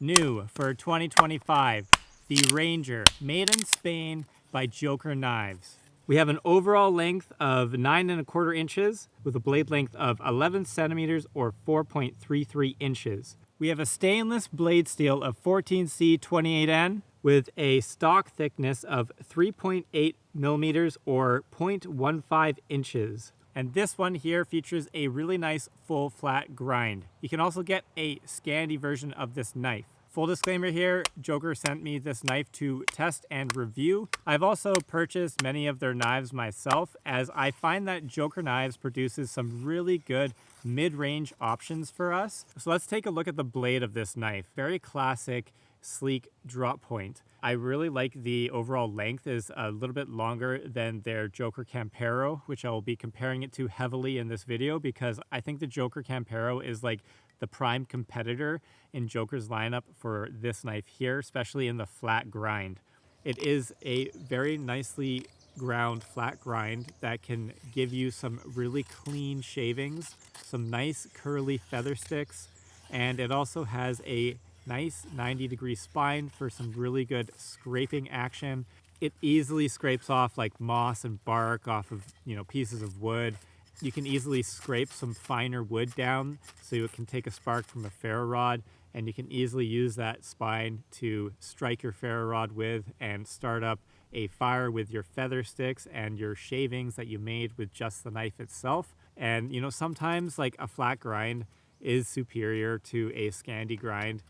New for 2025, the Ranger, made in Spain by Joker Knives. We have an overall length of 9¼ inches with a blade length of 11 centimeters or 4.33 inches. We have a stainless blade steel of 14C28N with a stock thickness of 3.8 millimeters or 0.15 inches. And this one here features a really nice full flat grind. You can also get a Scandi version of this knife. Full disclaimer here, Joker sent me this knife to test and review. I've also purchased many of their knives myself, as I find that Joker Knives produces some really good mid-range options for us. So let's take a look at the blade of this knife. Very classic, sleek drop point. I really like the overall length is a little bit longer than their Joker Campero, which I will be comparing it to heavily in this video because I think the Joker Campero is like the prime competitor in Joker's lineup for this knife here, especially in the flat grind. It is a very nicely ground flat grind that can give you some really clean shavings, some nice curly feather sticks, and it also has a nice 90-degree spine for some really good scraping action. It easily scrapes off like moss and bark off of, pieces of wood. You can easily scrape some finer wood down so you can take a spark from a ferro rod, and you can easily use that spine to strike your ferro rod with and start up a fire with your feather sticks and your shavings that you made with just the knife itself. And sometimes like a flat grind is superior to a Scandi grind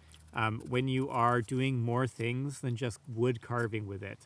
when you are doing more things than just wood carving with it.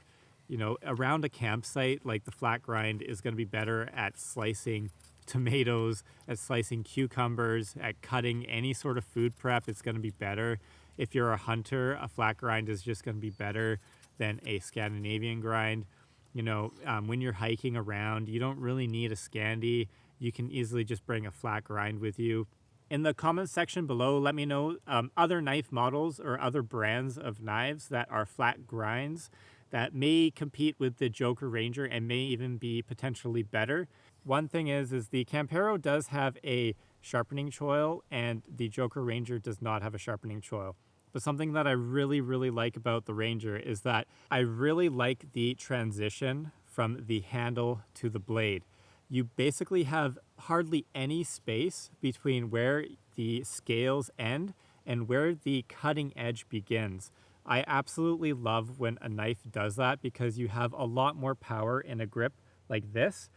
Around a campsite, like the flat grind is going to be better at slicing tomatoes, at slicing cucumbers, at cutting any sort of food prep. It's going to be better. If you're a hunter, a flat grind is just going to be better than a Scandinavian grind. When you're hiking around, you don't really need a Scandi. You can easily just bring a flat grind with you. In the comments section below, let me know other knife models or other brands of knives that are flat grinds that may compete with the Joker Ranger and may even be potentially better. One thing is the Campero does have a sharpening choil and the Joker Ranger does not have a sharpening choil. But something that I really, really like about the Ranger is that I really like the transition from the handle to the blade. You basically have hardly any space between where the scales end and where the cutting edge begins. I absolutely love when a knife does that because you have a lot more power in a grip like this,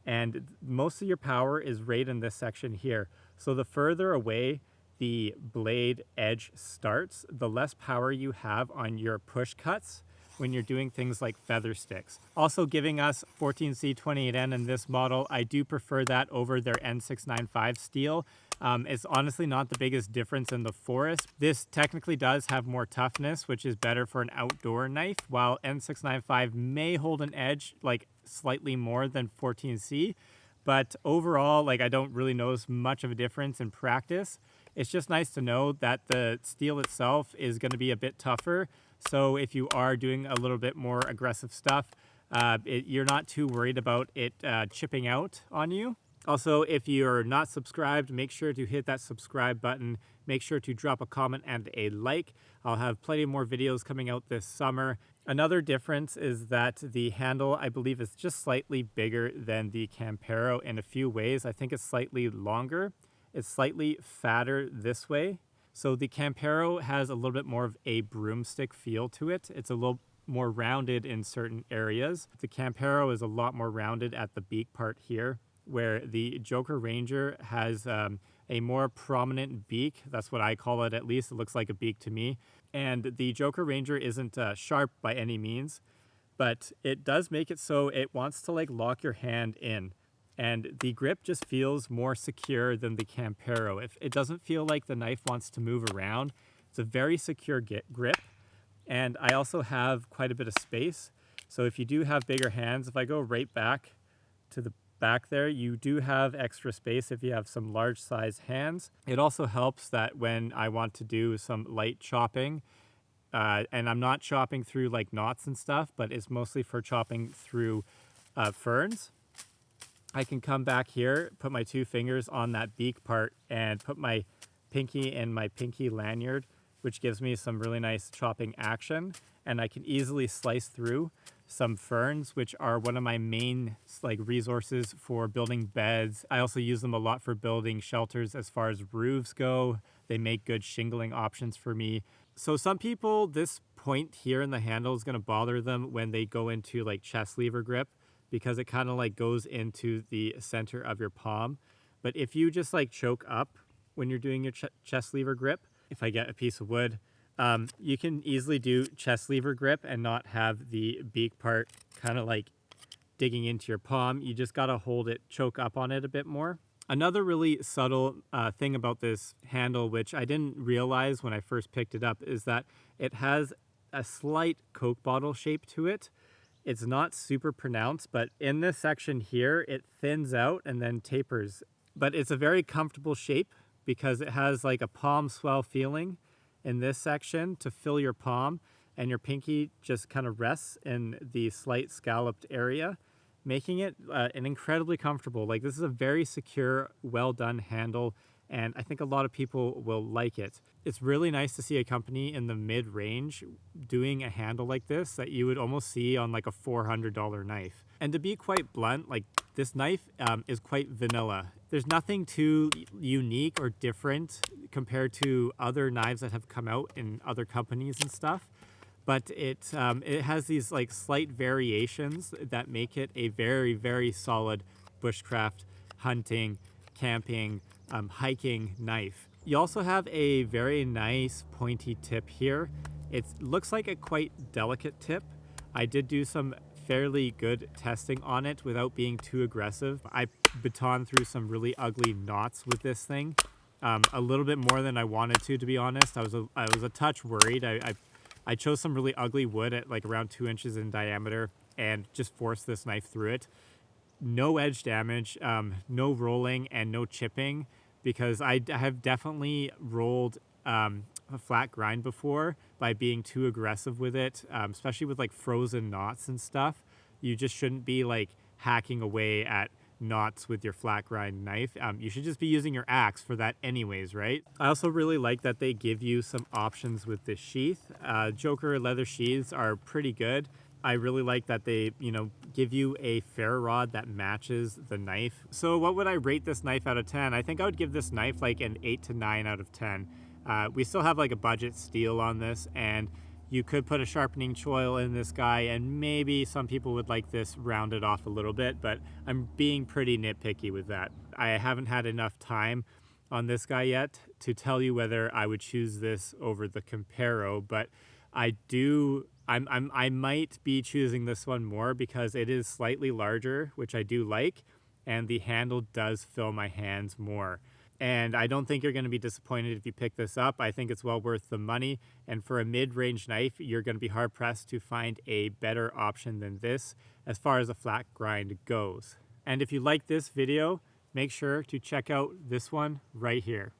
and most of your power is right in this section here. So the further away the blade edge starts, the less power you have on your push cuts when you're doing things like feather sticks. Also giving us 14C28N in this model. I do prefer that over their N695 steel. It's honestly not the biggest difference in the forest. This technically does have more toughness, which is better for an outdoor knife, while N695 may hold an edge like slightly more than 14C. But overall, I don't really notice much of a difference in practice. It's just nice to know that the steel itself is going to be a bit tougher. So if you are doing a little bit more aggressive stuff, you're not too worried about it chipping out on you. Also, if you're not subscribed, make sure to hit that subscribe button. Make sure to drop a comment and a like. I'll have plenty more videos coming out this summer. Another difference is that the handle, I believe, is just slightly bigger than the Campero in a few ways. I think it's slightly longer. It's slightly fatter this way. So the Campero has a little bit more of a broomstick feel to it. It's a little more rounded in certain areas. The Campero is a lot more rounded at the beak part here, where the Joker Ranger has a more prominent beak. That's what I call it, at least. It looks like a beak to me. And the Joker Ranger isn't sharp by any means, but it does make it so it wants to lock your hand in. And the grip just feels more secure than the Campero. If it doesn't feel like the knife wants to move around, it's a very secure grip. And I also have quite a bit of space. So if you do have bigger hands, if I go right back to the back there, you do have extra space if you have some large size hands. It also helps that when I want to do some light chopping, and I'm not chopping through knots and stuff, but it's mostly for chopping through ferns. I can come back here, put my 2 fingers on that beak part and put my pinky and my pinky lanyard which gives me some really nice chopping action. And I can easily slice through some ferns, which are one of my main like resources for building beds. I also use them a lot for building shelters as far as roofs go. They make good shingling options for me. So some people, this point here in the handle is going to bother them when they go into like chest lever grip, because it kind of like goes into the center of your palm. But if you just like choke up when you're doing your chest lever grip, if I get a piece of wood, you can easily do chest lever grip and not have the beak part kind of like digging into your palm. You just got to hold it, choke up on it a bit more. Another really subtle thing about this handle, which I didn't realize when I first picked it up, is that it has a slight Coke bottle shape to it. It's not super pronounced, but in this section here, it thins out and then tapers. But it's a very comfortable shape because it has like a palm swell feeling in this section to fill your palm, and your pinky just kind of rests in the slight scalloped area, making it an incredibly comfortable. Like, this is a very secure, well done handle, and I think a lot of people will like it. It's really nice to see a company in the mid-range doing a handle like this that you would almost see on like a $400 knife. And to be quite blunt, like, this knife is quite vanilla. There's nothing too unique or different compared to other knives that have come out in other companies and stuff. But it has these like slight variations that make it a very, very solid bushcraft, hunting, camping, hiking knife. You also have a very nice pointy tip here. It looks like a quite delicate tip. I did do some fairly good testing on it without being too aggressive. I batoned through some really ugly knots with this thing, a little bit more than I wanted to be honest. I was a touch worried. I chose some really ugly wood at like around 2 inches in diameter and just forced this knife through it. No edge damage, no rolling, and no chipping, because I have definitely rolled a flat grind before by being too aggressive with it, especially with like frozen knots and stuff. You just shouldn't be like hacking away at knots with your flat grind knife. You should just be using your axe for that anyways, right? I also really like that they give you some options with this sheath. Joker leather sheaths are pretty good. I really like that they, give you a ferro rod that matches the knife. So what would I rate this knife out of 10? I think I would give this knife like an 8 to 9 out of 10. We still have like a budget steel on this, and you could put a sharpening choil in this guy, and maybe some people would like this rounded off a little bit, but I'm being pretty nitpicky with that. I haven't had enough time on this guy yet to tell you whether I would choose this over the Comparo, but I might be choosing this one more because it is slightly larger, which I do like, and the handle does fill my hands more. And I don't think you're going to be disappointed if you pick this up. I think it's well worth the money. And for a mid-range knife, you're going to be hard-pressed to find a better option than this as far as a flat grind goes. And if you like this video, make sure to check out this one right here.